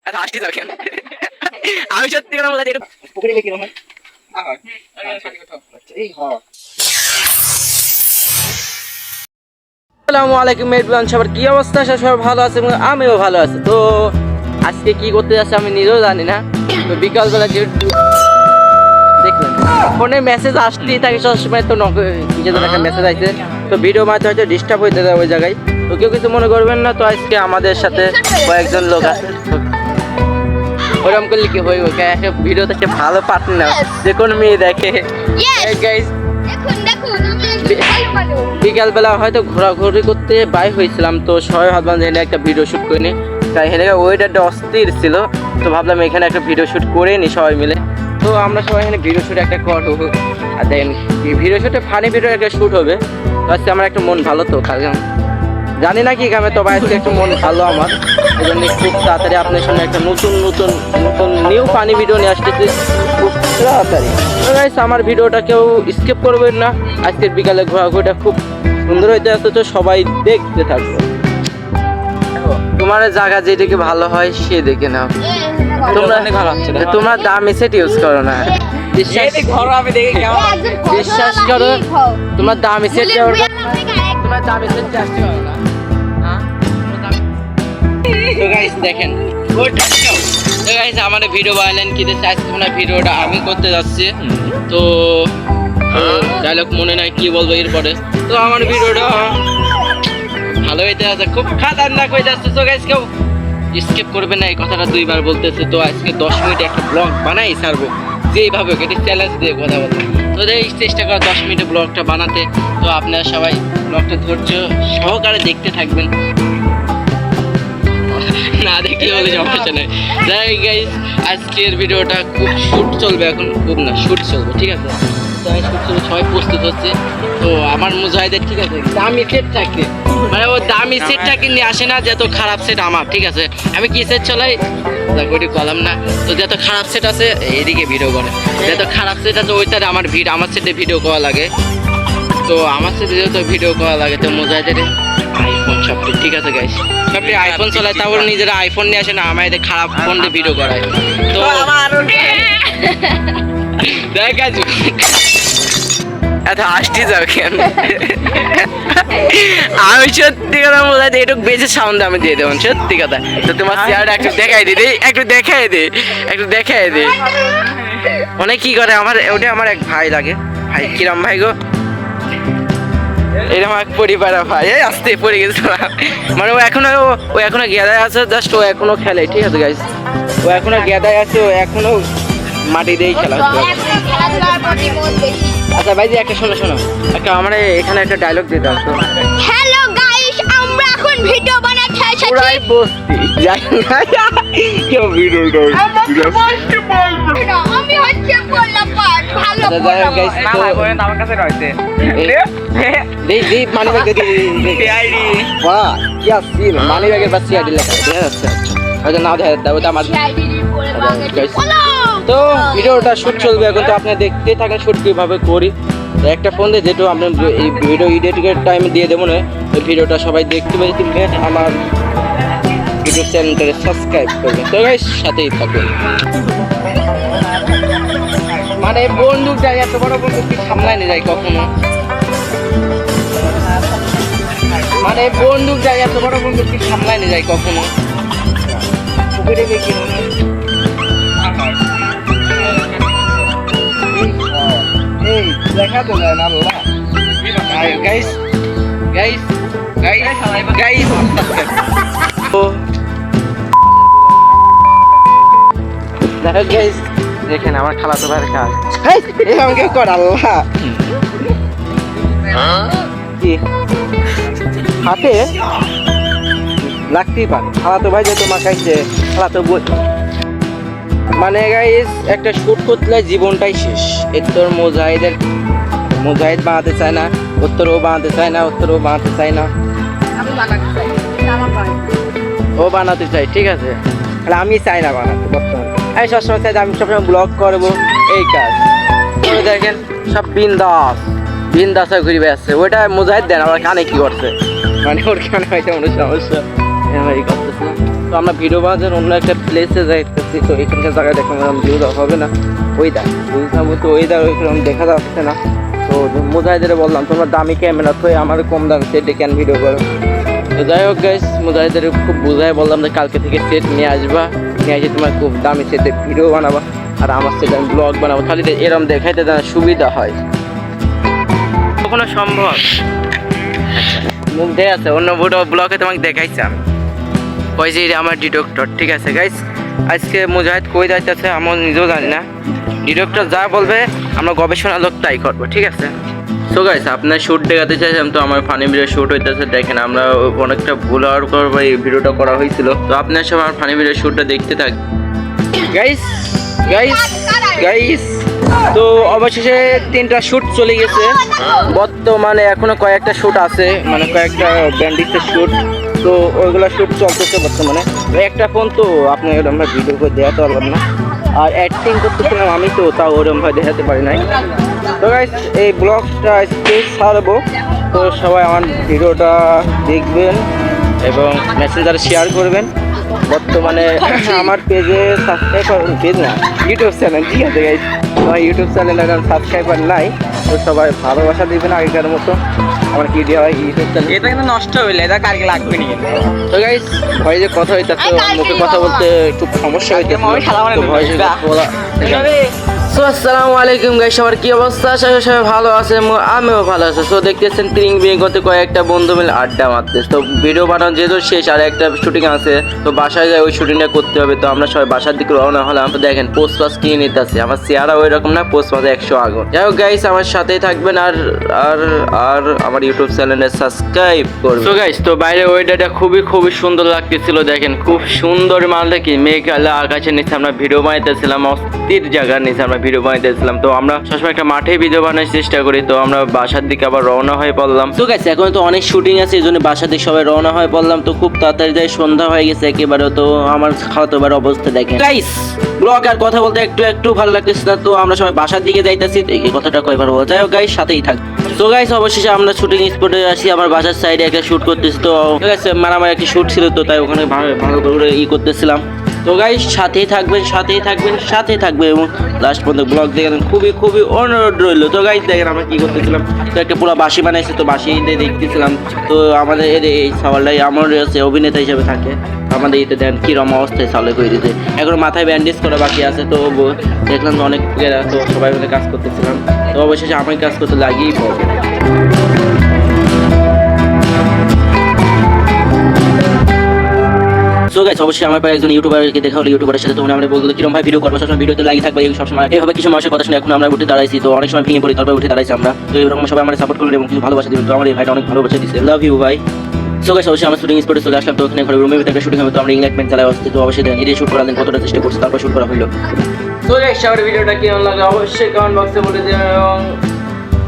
আসতে যাও কেন? আমি সত্যি কথা বলতে এটা পুকুরে কি রকম হয়? আসসালামু আলাইকুম এভরিওয়ান, সবার কি অবস্থা? সবাই ভালো আছে এবং আমিও ভালো আছি। তো আজকে কি করতে যাচ্ছে আমি নিজেও জানি না। তো বিকালবেলা যে দেখলেন ফোনে মেসেজ আসলেই থাকে সবসময়, তো নিজেদের একটা মেসেজ আছে, তো ভিডিও মাঝে হয়তো ডিস্টার্ব হইতে যায় ওই জায়গায়, তো কেউ কিছু মনে করবেন না। তো আজকে আমাদের সাথে কয়েকজন লোক আছে, ওরকম করলে কি হইব? ভিডিওতে একটা ভালো পার্টনার যে কোনো মেয়ে দেখে। বিকালবেলা হয়তো ঘোরাঘুরি করতে বাইর হয়েছিলাম, তো সবাই ভাবলাম যে এখানে একটা ভিডিও শ্যুট করে নিই। তাই এখানে ওয়েদারটা অস্থির ছিল, তো ভাবলাম এখানে একটা ভিডিও শ্যুট করে নিই সবাই মিলে। তো আমরা সবাই এখানে ভিডিও শ্যুট একটা করবো, আর দেন ভিডিও শ্যুটে ফানি ভিডিও একটা শ্যুট হবে। তো আজকে আমার একটা মন ভালো, তো কারণ জানি না কি কামে, তবে আজকে একটু মন ভালো আমার, এই জন্য খুব তাড়াতাড়ি আপনার সামনে একটা নতুন নিউ ফানি ভিডিও নিয়ে আসতেছি খুব তাড়াতাড়ি। তো গাইস, আমার ভিডিওটা কেউ স্কিপ করবেন না। আজকের বিকালে ঘোরাঘুরিটা খুব সুন্দর হইতে আছে, তো সবাই দেখতে থাকবে। তোমার জায়গা যেদিকে ভালো হয় সে দেখে নাও। তোমরা দামি সেট ইউজ করো না, বিশ্বাস করো, তোমার দামি সেট তোমার দামি সেট আসতে পারো না। তো গাইস দেখেন, তো গাইস আমার ভিডিও বানালেন কি দিচ্ছে আজকে মনে ভিডিওটা আমি করতে যাচ্ছি। তো ডায়লগ মনে নাই কি বলবো এরপরে। তো আমার ভিডিওটা ভালো হইতে আছে, খুব খাতারনাক হয়ে যাচ্ছে। তো গাইস কেউ স্কিপ করবে না, এই কথাটা দুইবার বলতেছে। তো আজকে 10 মিনিটে একটা ব্লগ বানাই ছাড়বো, যেইভাবে এটি চ্যালেঞ্জ দিয়ে কথা বলবো। তো এই চেষ্টা করা 10 মিনিটে ব্লগটা বানাতে। তো আপনারা সবাই ব্লগটা ধৈর্য সহকারে দেখতে থাকবেন, না দেখলে বলে সমস্যা নেই। যাই গাইস, আজকের ভিডিওটা খুব শুট চলবে, এখন খুব না শুট চলবে, ঠিক আছে? তাই শুট চলবে, সবাই প্রস্তুত হচ্ছে। তো আমার মুজাহিদের ঠিক আছে দামি সেট থাকবে, মানে ও দামি সেটটা কিনে আসে না, যত খারাপ সেট আমার, ঠিক আছে? আমি কি সেট চালাই ওইটি কলাম না। তো যত খারাপ সেট আছে এদিকে ভিডিও করে, যত খারাপ সেট আছে ওইটারে আমার সেটে ভিডিও করা লাগে। তো আমার সাথে যেহেতু ভিডিও করা লাগে, তো মুজাহিদের আইফোন সবটি, ঠিক আছে গাইস? সবটি আইফোন চলায়, তারপর নিজেরা আইফোন নিয়ে আসে না, আমাদের খারাপ ফোন দিয়ে ভিডিও করায়। তো দেখ এত আসতে যাও কেন? আমি সত্যি কথা বলতে একটু বেশি সাউন্ড আমি দিয়ে দেবো, সত্যি কথা। তো তোমার চেয়ারটা একটু দেখাই দে, একটু দেখাই দে। অনেক কি করে আমার, ওটা আমার এক ভাই লাগে। ভাই কিরম ভাই গো? এরকম এক পরিবার ভাই, এই আসতে পড়ে গেছে, মানে ও এখনো গেদায় আছে, জাস্ট ও এখনো খেলে, ঠিক আছে গাইস? ও এখনো গেদায় আছে, ও এখনো মাটি দিয়েই খেলা হচ্ছে। আচ্ছা ভাই যে একটা শোনো একটা আমার এখানে একটা ডায়লগ দিতে হবে। হ্যালো গাইস, আমরা এখন ভিডিও বানাতে এসেছি। পুরাই বস্তি যাই না কেউ ভিডিও আমি হচ্ছে পোলাপান, ভালো পোলাপান। না ভাই আমার কাছে রয়েছে দেই মানি ব্যাগ দে আইডি বাহ কি আছে মানি ব্যাগের পাশে আইডি লেখা আছে, হয়তো না দেখা দাও, ওটা আমার। তো ভিডিওটা শুট চলবে এখন, তো আপনি দেখতে থাকেন শুট কিভাবে করি। তো একটা ফোন দিয়ে যেহেতু আপনি এই ভিডিও এডিটিংয়ের টাইমে দিয়ে দেবো না, ওই ভিডিওটা সবাই দেখতে পাই, তুমি আমার ইউটিউব চ্যানেলটাকে সাবস্ক্রাইব করবেন। তো গাইস সাথেই থাকুন। মানে বন্দুক যায়, এত বড় বন্দুক কি সামলায় নিয়ে যায় কখনো? মানে বন্দুক যায়, এত বড় বন্দুক কি সামলায় নিয়ে যায় কখনো? পুকুরে দেখি এই দেখা তো যায় না বাবা। গাইস তো দেখো গাইস, দেখেন আমার খালাতো ভাইয়ের কাজ। এই আমাকে কর আল্লাহ কি হাতে লাগতেই পারে। খালাতো ভাই যেহেতু মাখাইছে, খালাতো মানে গাইস একটা শুট করতে জীবনটাই শেষ। এর তোর মুজাহিদ বানাতে চায় না, ও বানাতে চায় না, ও বানাতে চাই, ঠিক আছে? তাহলে আমি চাই না বানাতে বর্তমানে। আমি সবসময় চাই আমি সবসময় ব্লগ করবো, এই কাজ। দেখেন সব বিন্দাস ঘুরে আসছে, ওইটা মুজাহিদ দেন আমার কানে কি করছে, মানে ওর কানে হয়তো কোনো সমস্যা করতেছে। তো আমরা ভিডিও বানানোর অন্য একটা প্লেসে যাইতেছি। তো এখানকার জায়গায় দেখলাম এরকম ভিউ দেওয়া হবে না, ওয়েদার বুঝলাম তো ওয়েদার ওইরকম দেখা যাচ্ছে না। তো মুজাহিদের বললাম তোমরা দামি ক্যামেরা তো আমার কম দাম সেটে কেন ভিডিও করো। তো যাই হোক গাইস, মুজাহিদের খুব বোঝায় বললাম যে কালকে থেকে সেট নিয়ে আসবা, নিয়ে আসে তোমার খুব দামি সেটে ভিডিও বানাবা, আর আমার সেটে আমি ব্লগ বানাবো, খালি এরকম দেখাইতে দেওয়া সুবিধা হয়। কখনো সম্ভব মুখ দিয়ে আছে অন্য ভিডিও ব্লগে তোমাকে দেখাইছি আমি, ওই যে আমার ডিডক্টর। ঠিক আছে গাইস, আজকে মুজাহিদ কই যাইতেছে আমি নিজেও জানি না, ডিডক্টর যা বলবে আমরা গবেষণা লোক তাই করবো। ঠিক আছে, সো গাইস আপনার শ্যুট দেখাতে চাইছিলাম, তো আমার ফানি ভিডিও শ্যুট হইতেছে দেখেন, আমরা অনেকটা ভুল হওয়ার পর এই ভিডিওটা করা হয়েছিল। তো আপনার সব আমার ফানি ভিডিও শ্যুটটা দেখতে থাক গাইস গাইস গাইস। তো অবশেষে 3টা শ্যুট চলে গেছে, বর্তমানে এখনো কয়েকটা শ্যুট আছে, মানে কয়েকটা ব্যান্ডিক্সের শ্যুট, তো ওইগুলো শ্যুট চলতেছে বর্তমানে। একটা ফোন তো আপনি ওরকম ভাবে ভিডিও করে দেখাতে পারলাম না, আর অ্যাক্টিং করতেছিলাম আমি, তো তাও ওরকম ভাবে দেখাতে পারি নাই। তো গাইস এই ব্লগটা আজকে ছাড়বো, তো সবাই আমার ভিডিওটা দেখবেন এবং মেসেঞ্জারে শেয়ার করবেন। বর্তমানে আমার পেজে সাবস্ক্রাইবার, পেজ না ইউটিউব চ্যানেল, ঠিক আছে গাইস, আমার ইউটিউব চ্যানেলে এখন সাবস্ক্রাইবার নাই, তো সবাই ভালোবাসা দিবেন আগেকার মতো। আমার কি দেওয়া হয় ইউটিউব চ্যানেল, এটা কিন্তু নষ্ট হইলে এটা কালকে লাগবে নি। তো গাইস ভয় যে কথা হইতেছে, মুখে কথা বলতে একটু সমস্যা হইতেছে, তো ভয় যে বলা। সো আসসালামু আলাইকুম গাইস, সবার কি অবস্থা? আশা করি সবাই ভালো আছে, আমিও ভালো আছি। সো দেখতেছেন ত্রিং বিয়ে করতে কয়েকটা বন্ধু মিলে আড্ডা মারতেছে। তো ভিডিও বানানো যেহেতু শেষ, আর একটা শুটিং আছে, তো বাসায় যাই ওই শুটিংটা করতে হবে। তো আমরা সবাই বাসার দিকে রওনা হলাম। তো দেখেন পোস্ট পাস কিনে নিতেছে, আমার চেহারা ওই রকম না, পোস্ট পাসে 100 আগুন। যাই হোক গাইস আমার সাথেই থাকবেন, আর আর আর আমার ইউটিউব চ্যানেলে সাবস্ক্রাইব করবেন। সো গাইস তো বাইরে ওয়েদারটা খুবই খুবই সুন্দর লাগতেছিল, দেখেন খুব সুন্দর মালটা কি মেঘালা আকাশের নিচে আমরা ভিডিও বানাইতেছিলাম, অস্থির জায়গার নিচে আমরা ভিডিও বানাইতেছিলাম। তো আমরা সবসময় একটা মাঠে ভিডিও বানানোর চেষ্টা করি। তো আমরা বাসার দিকে আবার রওনা হয়ে পড়লাম। তো গাইস এখন তো অনেক শুটিং আছে, এই জন্য বাসার দিকে সবাই রওনা হয়ে পড়লাম। তো খুব তাড়াতাড়ি যাই, সন্ধ্যা হয়ে গেছে একেবারে। তো আমার খাওয়া দাওয়ার অবস্থা দেখেন গাইস, ব্লগ আর কথা বলতে একটু একটু ভালো লাগতেছে না। তো আমরা সবাই বাসার দিকে যাইতেছি, এই কথাটা কয়বার বলা যায়। গাইস সাথেই থাক। তো গাইস অবশেষে আমরা শুটিং স্পটে আসি, আমার বাসার সাইডে একটা শুট করতেছি। তো গাইস মারামারি একটা শুট ছিল, তো তাই ওখানে ভালো করে করতেছিলাম। তো গাইস সাথেই থাকবেন, সাথেই থাকবেন, সাথেই থাকবেন এবং লাস্ট পর্যন্ত ব্লগ দেখেন, খুবই খুবই অনুরোধ রইল। তো গাইস দেখেন আমরা কি করতেছিলাম, তো একটা পুরো বাঁশি বানাইছে, তো বাঁশি দেখতেছিলাম। তো আমাদের এই সওয়ালটাই আমার হচ্ছে অভিনেতা হিসেবে থাকে, আমাদের এতে দেখেন কিরম অবস্থায় চালু করে দিতে, এখন মাথায় ব্যান্ডেজ করা বাকি আছে। তো দেখলাম অনেক প্লেয়ার, তো সবাই মিলে কাজ করতেছিলাম। তো অবশেষে আমি কাজ করতে লাগিয়েই পড়বে। সো গাইস অবশ্যই আমার পায়ে একজন ইউটিউবারকে দেখা হলো, ইউটিউবারের সাথে তখন আমরা বলবো কিরকম ভাই ভিডিও করবো, সবসময় ভিডিওতে লাগি থাকবে সবসময় এইভাবে কিছু মানুষের কথা শুনে এখন আমরা উঠে দাঁড়াইছি। তো অনেক সময় ভেঙে পড়ি, তারপরে উঠে দাঁড়াইছি আমরা। তো এরকম সবাই আমার সাপোর্ট করবেন এবং কিছু ভালোবাসা দিবেন। তো আমার এই ভাইটা অনেক ভালোবাসা দিচ্ছে, লাভ ইউ ভাই। সো গাইস অবশ্যই আমরা শুটিং স্পটে চলে আসলাম। তো ওখানে ঘরে রুমের ভিতরে একটা শুটিং হবে, তো আমরা ইংল্যান্ড চালাই আসছি। তো অবশ্যই দেখেন শুট করার দিন কতটা চেষ্টা করছি, তারপর শুট করা হলো। তো গাইস সবার ভিডিওটা কেমন লাগে অবশ্যই কমেন্ট বক্সে বলে দিন এবং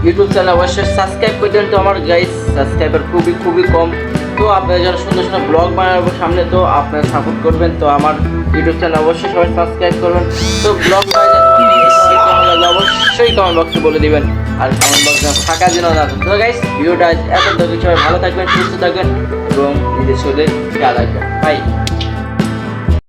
ইউটিউব চ্যানেল অবশ্যই সাবস্ক্রাইব করে দেন। তো আমার গাইস সাবস্ক্রাইবার খুবই খুবই কম, তো আপনারা যারা সুন্দর সুন্দর ব্লগ বানাবো সামনে, তো আপনারা সাপোর্ট করবেন। তো আমার ইউটিউব চ্যানেল অবশ্যই সবাই সাবস্ক্রাইব করবেন। তো ব্লগ অবশ্যই কমেন্ট বক্সে বলে দিবেন, আর কমেন্ট বক্সে ফাঁকা দিন না। তো গাইস ভিডিওটা এত সবাই ভালো থাকবেন, সুস্থ থাকবেন এবং নিজের শরীরে খেয়াল রাখবেন। বাই।